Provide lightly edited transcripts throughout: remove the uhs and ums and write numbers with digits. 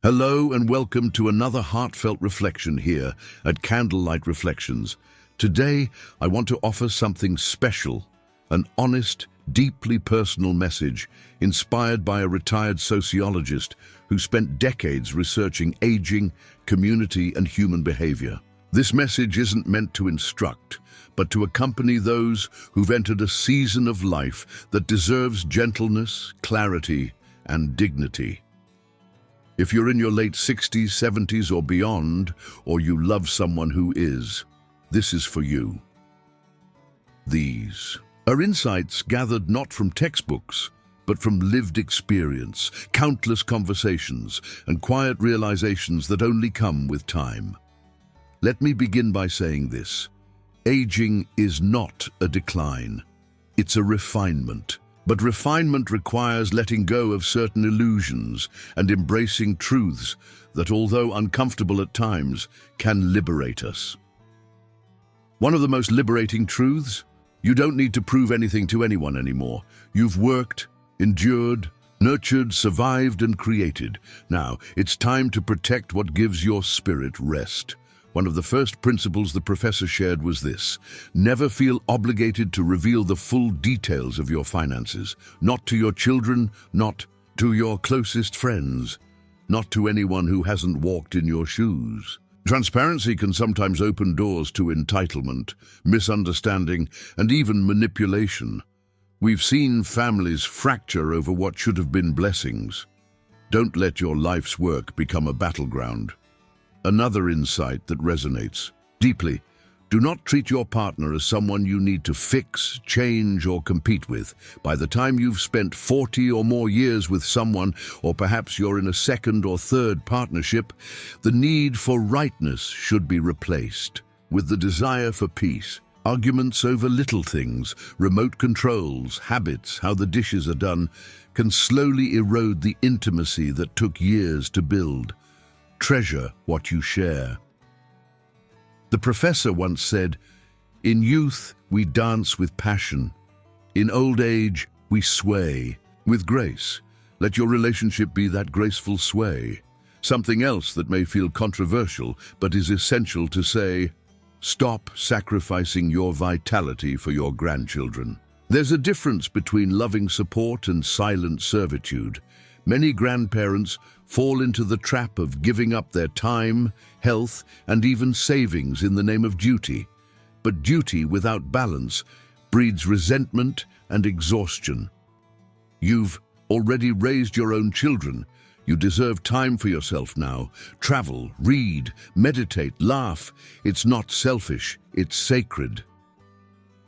Hello and welcome to another heartfelt reflection here at Candlelight Reflections. Today, I want to offer something special, an honest, deeply personal message inspired by a retired sociologist who spent decades researching aging, community, and human behavior. This message isn't meant to instruct, but to accompany those who've entered a season of life that deserves gentleness, clarity, and dignity. If you're in your late 60s, 70s, or beyond, or you love someone who is, this is for you. These are insights gathered not from textbooks, but from lived experience, countless conversations, and quiet realizations that only come with time. Let me begin by saying this. Aging is not a decline. It's a refinement. But refinement requires letting go of certain illusions and embracing truths that, although uncomfortable at times, can liberate us. One of the most liberating truths: you don't need to prove anything to anyone anymore. You've worked, endured, nurtured, survived, and created. Now, it's time to protect what gives your spirit rest. One of the first principles the professor shared was this: never feel obligated to reveal the full details of your finances, not to your children, not to your closest friends, not to anyone who hasn't walked in your shoes. Transparency can sometimes open doors to entitlement, misunderstanding, and even manipulation. We've seen families fracture over what should have been blessings. Don't let your life's work become a battleground. Another insight that resonates deeply: do not treat your partner as someone you need to fix, change, or compete with. By the time you've spent 40 or more years with someone, or perhaps you're in a second or third partnership, the need for rightness should be replaced with the desire for peace. Arguments over little things, remote controls, habits, how the dishes are done, can slowly erode the intimacy that took years to build. Treasure what you share. The professor once said, "In youth, we dance with passion. In old age, we sway with grace." Let your relationship be that graceful sway. Something else that may feel controversial, but is essential to say: stop sacrificing your vitality for your grandchildren. There's a difference between loving support and silent servitude. Many grandparents fall into the trap of giving up their time, health, and even savings in the name of duty. But duty without balance breeds resentment and exhaustion. You've already raised your own children. You deserve time for yourself now. Travel, read, meditate, laugh. It's not selfish, it's sacred.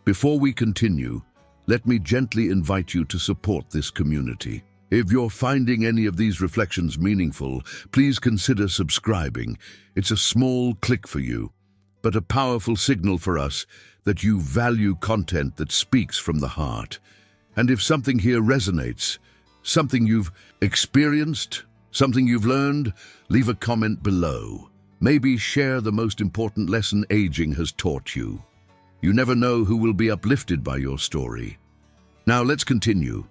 Before we continue, let me gently invite you to support this community. If you're finding any of these reflections meaningful, please consider subscribing. It's a small click for you, but a powerful signal for us that you value content that speaks from the heart. And if something here resonates, something you've experienced, something you've learned, leave a comment below. Maybe share the most important lesson aging has taught you. You never know who will be uplifted by your story. Now let's continue.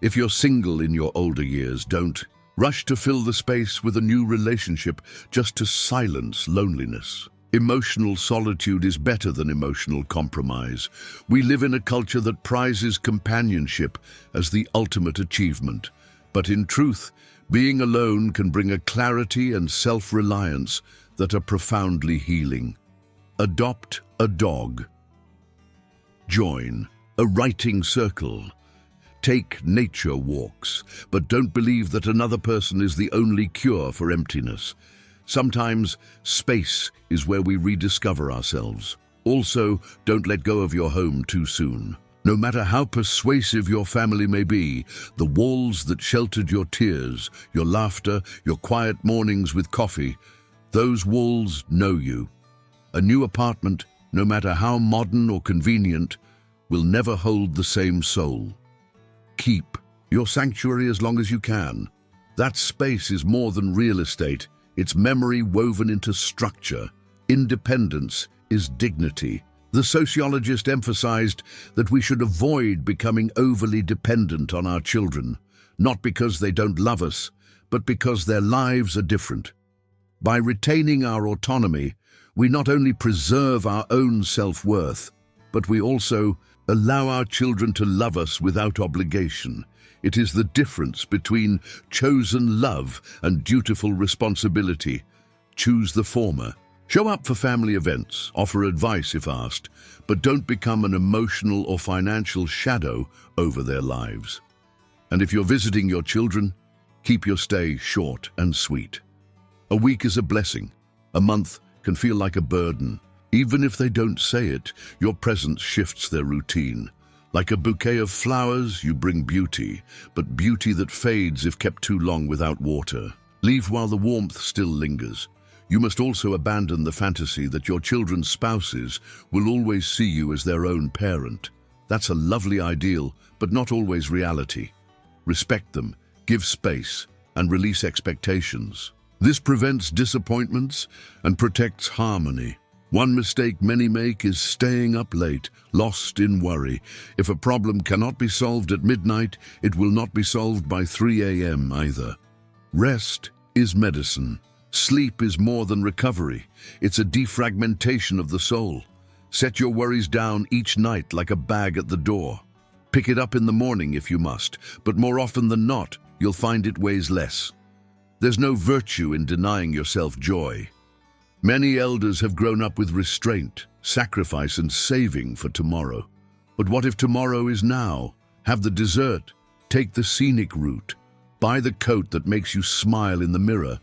If you're single in your older years, don't rush to fill the space with a new relationship just to silence loneliness. Emotional solitude is better than emotional compromise. We live in a culture that prizes companionship as the ultimate achievement. But in truth, being alone can bring a clarity and self-reliance that are profoundly healing. Adopt a dog. Join a writing circle. Take nature walks, but don't believe that another person is the only cure for emptiness. Sometimes space is where we rediscover ourselves. Also, don't let go of your home too soon. No matter how persuasive your family may be, the walls that sheltered your tears, your laughter, your quiet mornings with coffee, those walls know you. A new apartment, no matter how modern or convenient, will never hold the same soul. Keep your sanctuary as long as you can. That space is more than real estate. It's memory woven into structure. Independence is dignity. The sociologist emphasized that we should avoid becoming overly dependent on our children, not because they don't love us, but because their lives are different. By retaining our autonomy, we not only preserve our own self-worth, but we also allow our children to love us without obligation. It is the difference between chosen love and dutiful responsibility. Choose the former. Show up for family events, offer advice if asked, but don't become an emotional or financial shadow over their lives. And if you're visiting your children, keep your stay short and sweet. A week is a blessing. A month can feel like a burden. Even if they don't say it, your presence shifts their routine. Like a bouquet of flowers, you bring beauty, but beauty that fades if kept too long without water. Leave while the warmth still lingers. You must also abandon the fantasy that your children's spouses will always see you as their own parent. That's a lovely ideal, but not always reality. Respect them, give space, and release expectations. This prevents disappointments and protects harmony. One mistake many make is staying up late, lost in worry. If a problem cannot be solved at midnight, it will not be solved by 3 a.m. either. Rest is medicine. Sleep is more than recovery. It's a defragmentation of the soul. Set your worries down each night like a bag at the door. Pick it up in the morning if you must, but more often than not, you'll find it weighs less. There's no virtue in denying yourself joy. Many elders have grown up with restraint, sacrifice, and saving for tomorrow. But what if tomorrow is now? Have the dessert, take the scenic route, buy the coat that makes you smile in the mirror.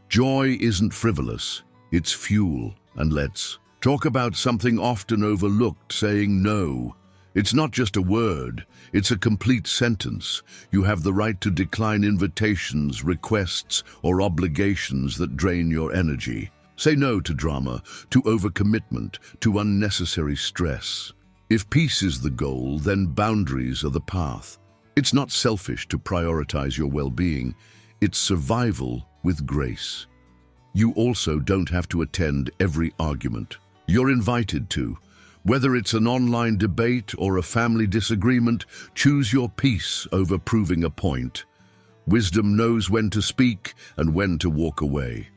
Joy isn't frivolous, it's fuel, and let's talk about something often overlooked, saying no. It's not just a word, it's a complete sentence. You have the right to decline invitations, requests, or obligations that drain your energy. Say no to drama, to overcommitment, to unnecessary stress. If peace is the goal, then boundaries are the path. It's not selfish to prioritize your well-being. It's survival with grace. You also don't have to attend every argument. You're invited to. Whether it's an online debate or a family disagreement, choose your peace over proving a point. Wisdom knows when to speak and when to walk away.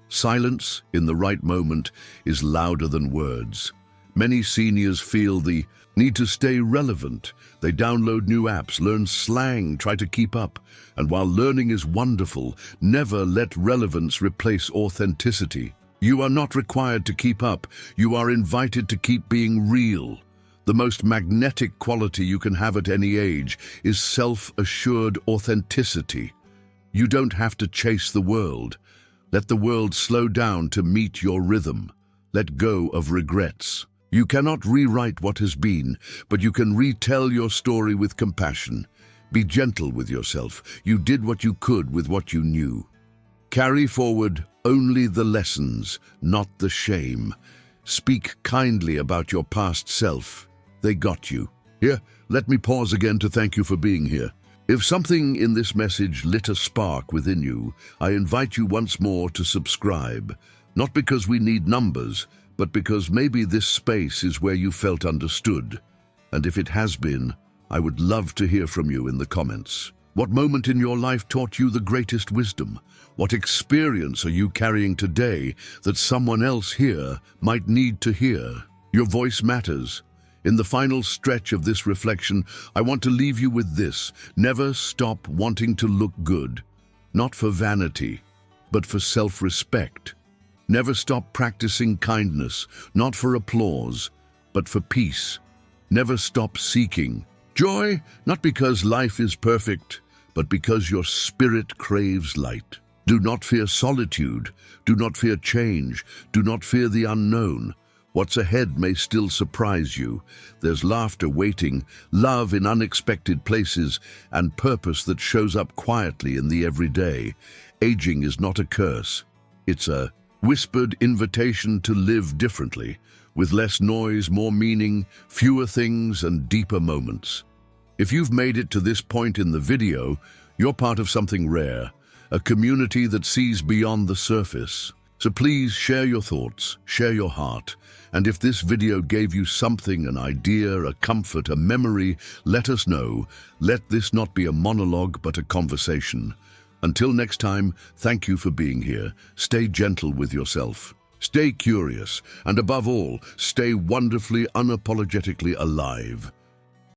Silence, in the right moment, is louder than words. Many seniors feel the need to stay relevant. They download new apps, learn slang, try to keep up. And while learning is wonderful, never let relevance replace authenticity. You are not required to keep up. You are invited to keep being real. The most magnetic quality you can have at any age is self-assured authenticity. You don't have to chase the world. Let the world slow down to meet your rhythm. Let go of regrets. You cannot rewrite what has been, but you can retell your story with compassion. Be gentle with yourself. You did what you could with what you knew. Carry forward only the lessons, not the shame. Speak kindly about your past self. They got you. Here, let me pause again to thank you for being here. If something in this message lit a spark within you, I invite you once more to subscribe. Not because we need numbers, but because maybe this space is where you felt understood. And if it has been, I would love to hear from you in the comments. What moment in your life taught you the greatest wisdom? What experience are you carrying today that someone else here might need to hear? Your voice matters. In the final stretch of this reflection, I want to leave you with this. Never stop wanting to look good. Not for vanity, but for self-respect. Never stop practicing kindness, not for applause, but for peace. Never stop seeking joy, not because life is perfect, but because your spirit craves light. Do not fear solitude. Do not fear change. Do not fear the unknown. What's ahead may still surprise you. There's laughter waiting, love in unexpected places, and purpose that shows up quietly in the everyday. Aging is not a curse. It's a whispered invitation to live differently, with less noise, more meaning, fewer things, and deeper moments. If you've made it to this point in the video, you're part of something rare, a community that sees beyond the surface. So please share your thoughts, share your heart, and if this video gave you something, an idea, a comfort, a memory, let us know. Let this not be a monologue but a conversation. Until next time, thank you for being here. Stay gentle with yourself. Stay curious, and above all, stay wonderfully, unapologetically alive.